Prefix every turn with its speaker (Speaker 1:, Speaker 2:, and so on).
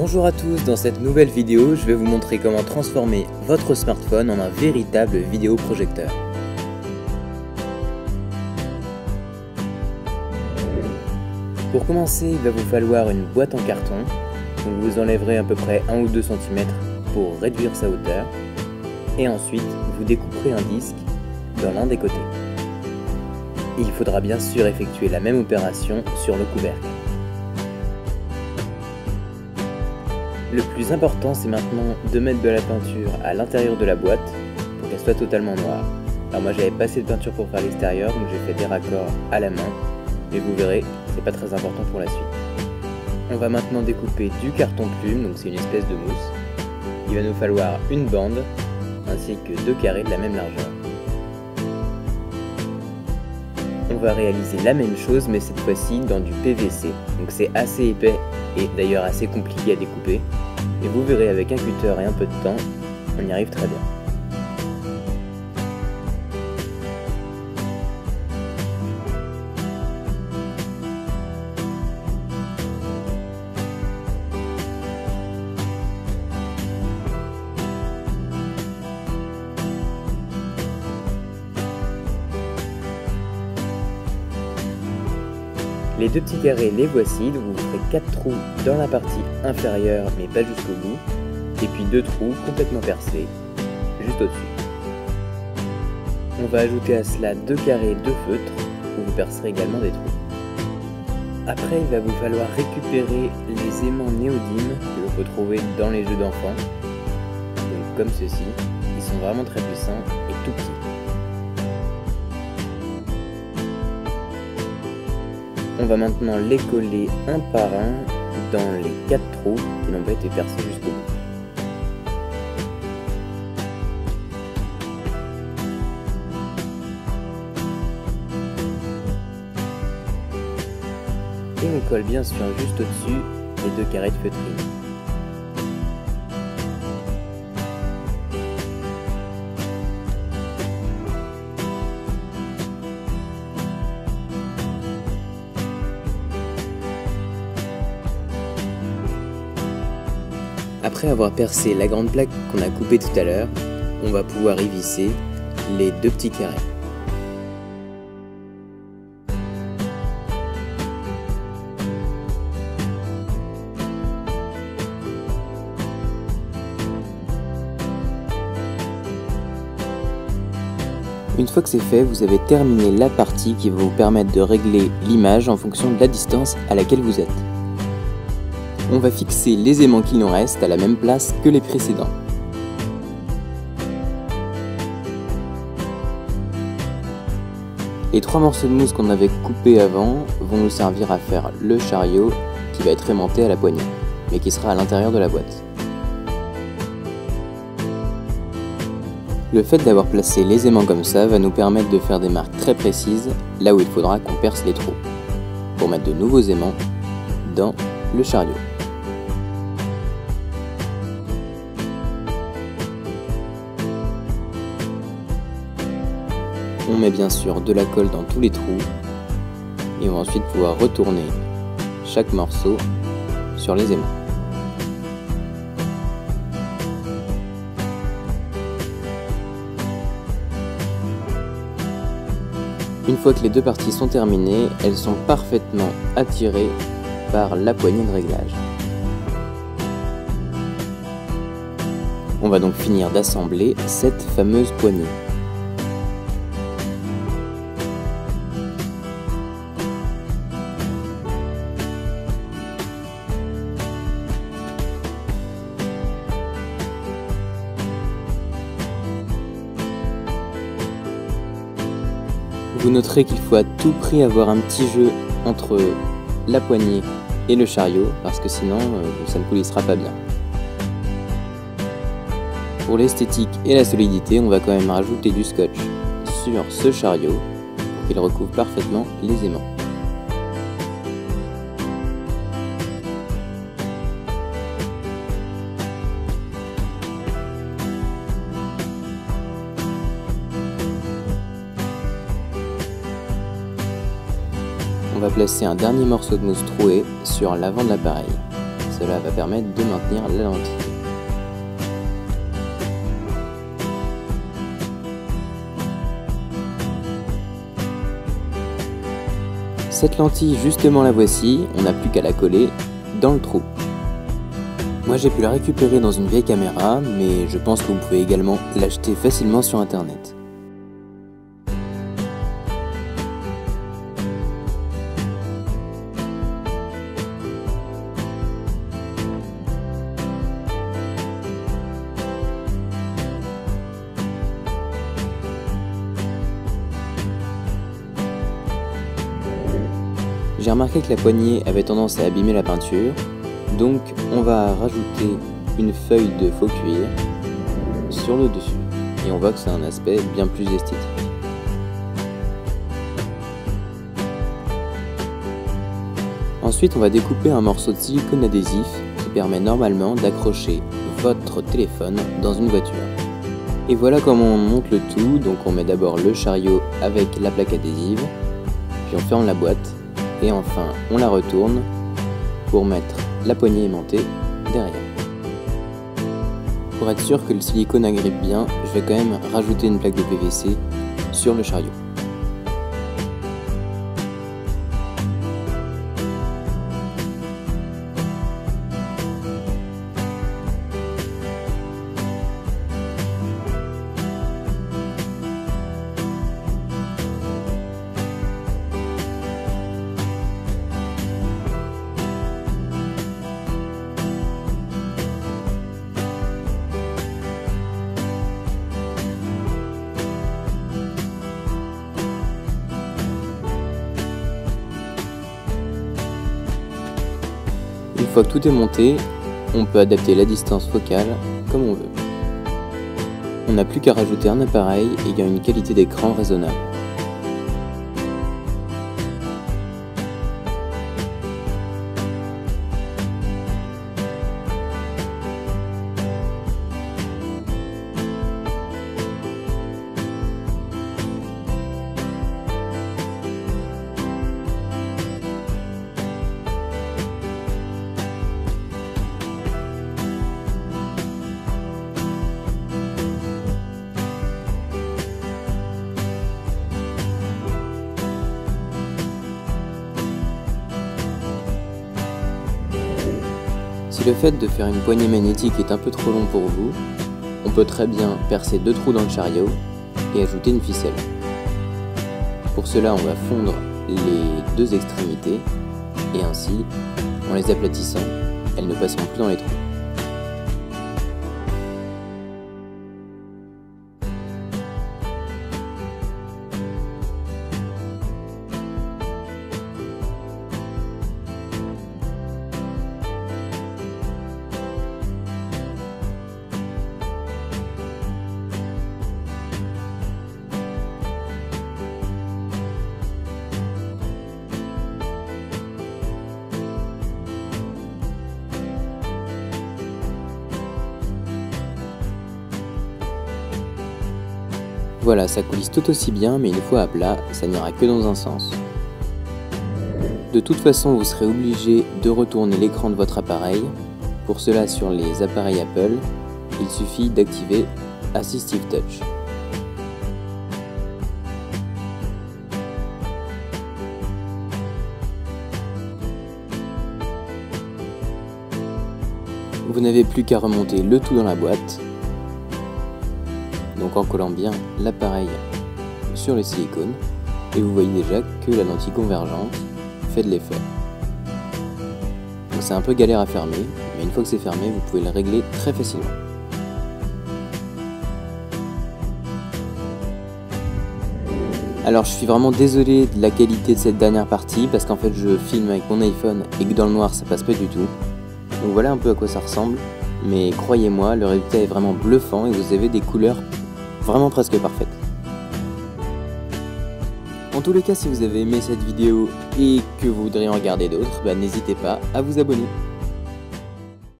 Speaker 1: Bonjour à tous, dans cette nouvelle vidéo, je vais vous montrer comment transformer votre smartphone en un véritable vidéoprojecteur. Pour commencer, il va vous falloir une boîte en carton, donc vous enlèverez à peu près 1 ou 2 cm pour réduire sa hauteur, et ensuite vous découperez un disque dans l'un des côtés. Il faudra bien sûr effectuer la même opération sur le couvercle. Le plus important, c'est maintenant de mettre de la peinture à l'intérieur de la boîte pour qu'elle soit totalement noire. Alors moi j'avais pas assez de peinture pour faire l'extérieur, donc j'ai fait des raccords à la main, mais vous verrez, c'est pas très important pour la suite. On va maintenant découper du carton plume, donc c'est une espèce de mousse. Il va nous falloir une bande ainsi que 2 carrés de la même largeur. On va réaliser la même chose, mais cette fois-ci dans du PVC, donc c'est assez épais et d'ailleurs assez compliqué à découper, et vous verrez avec un cutter et un peu de temps, on y arrive très bien. Les 2 petits carrés, les voici, donc vous ferez 4 trous dans la partie inférieure mais pas jusqu'au bout, et puis 2 trous complètement percés, juste au-dessus. On va ajouter à cela 2 carrés de feutre, où vous percerez également des trous. Après, il va vous falloir récupérer les aimants néodyme que l'on peut trouver dans les jeux d'enfants, donc comme ceci, ils sont vraiment très puissants et tout petits. On va maintenant les coller un par un dans les 4 trous qui n'ont pas été percés jusqu'au bout. Et on colle bien sûr juste au-dessus les 2 carrés de feutrine. Après avoir percé la grande plaque qu'on a coupée tout à l'heure, on va pouvoir y visser les 2 petits carrés. Une fois que c'est fait, vous avez terminé la partie qui va vous permettre de régler l'image en fonction de la distance à laquelle vous êtes. On va fixer les aimants qu'il nous reste à la même place que les précédents. Les 3 morceaux de mousse qu'on avait coupés avant vont nous servir à faire le chariot qui va être aimanté à la poignée, mais qui sera à l'intérieur de la boîte. Le fait d'avoir placé les aimants comme ça va nous permettre de faire des marques très précises là où il faudra qu'on perce les trous, pour mettre de nouveaux aimants dans le chariot. On met bien sûr de la colle dans tous les trous et on va ensuite pouvoir retourner chaque morceau sur les aimants. Une fois que les 2 parties sont terminées, elles sont parfaitement attirées par la poignée de réglage. On va donc finir d'assembler cette fameuse poignée. Vous noterez qu'il faut à tout prix avoir un petit jeu entre la poignée et le chariot, parce que sinon ça ne coulissera pas bien. Pour l'esthétique et la solidité, on va quand même rajouter du scotch sur ce chariot pour qu'il recouvre parfaitement les aimants. On va placer un dernier morceau de mousse trouée sur l'avant de l'appareil. Ça Cela va permettre de maintenir la lentille. Cette lentille, justement la voici, on n'a plus qu'à la coller dans le trou. Moi j'ai pu la récupérer dans une vieille caméra, mais je pense que vous pouvez également l'acheter facilement sur internet. J'ai remarqué que la poignée avait tendance à abîmer la peinture, donc on va rajouter une feuille de faux cuir sur le dessus et on voit que c'est un aspect bien plus esthétique. Ensuite on va découper un morceau de silicone adhésif qui permet normalement d'accrocher votre téléphone dans une voiture. Et voilà comment on monte le tout, donc on met d'abord le chariot avec la plaque adhésive, puis on ferme la boîte. Et enfin, on la retourne pour mettre la poignée aimantée derrière. Pour être sûr que le silicone agrippe bien, je vais quand même rajouter une plaque de PVC sur le chariot. Une fois que tout est monté, on peut adapter la distance focale comme on veut. On n'a plus qu'à rajouter un appareil ayant une qualité d'écran raisonnable. Si le fait de faire une poignée magnétique est un peu trop long pour vous, on peut très bien percer 2 trous dans le chariot et ajouter une ficelle. Pour cela, on va fondre les 2 extrémités et ainsi, en les aplatissant, elles ne passeront plus dans les trous. Voilà, ça coulisse tout aussi bien, mais une fois à plat, ça n'ira que dans un sens. De toute façon, vous serez obligé de retourner l'écran de votre appareil. Pour cela, sur les appareils Apple, il suffit d'activer Assistive Touch. Vous n'avez plus qu'à remonter le tout dans la boîte, donc en collant bien l'appareil sur le silicone, et vous voyez déjà que la lentille convergente fait de l'effet. Donc c'est un peu galère à fermer, mais une fois que c'est fermé, vous pouvez le régler très facilement. Alors je suis vraiment désolé de la qualité de cette dernière partie, parce qu'en fait je filme avec mon iPhone et que dans le noir ça passe pas du tout. Donc voilà un peu à quoi ça ressemble, mais croyez-moi, le résultat est vraiment bluffant et vous avez des couleurs vraiment presque parfaites. En tous les cas, si vous avez aimé cette vidéo et que vous voudriez en regarder d'autres, n'hésitez pas à vous abonner.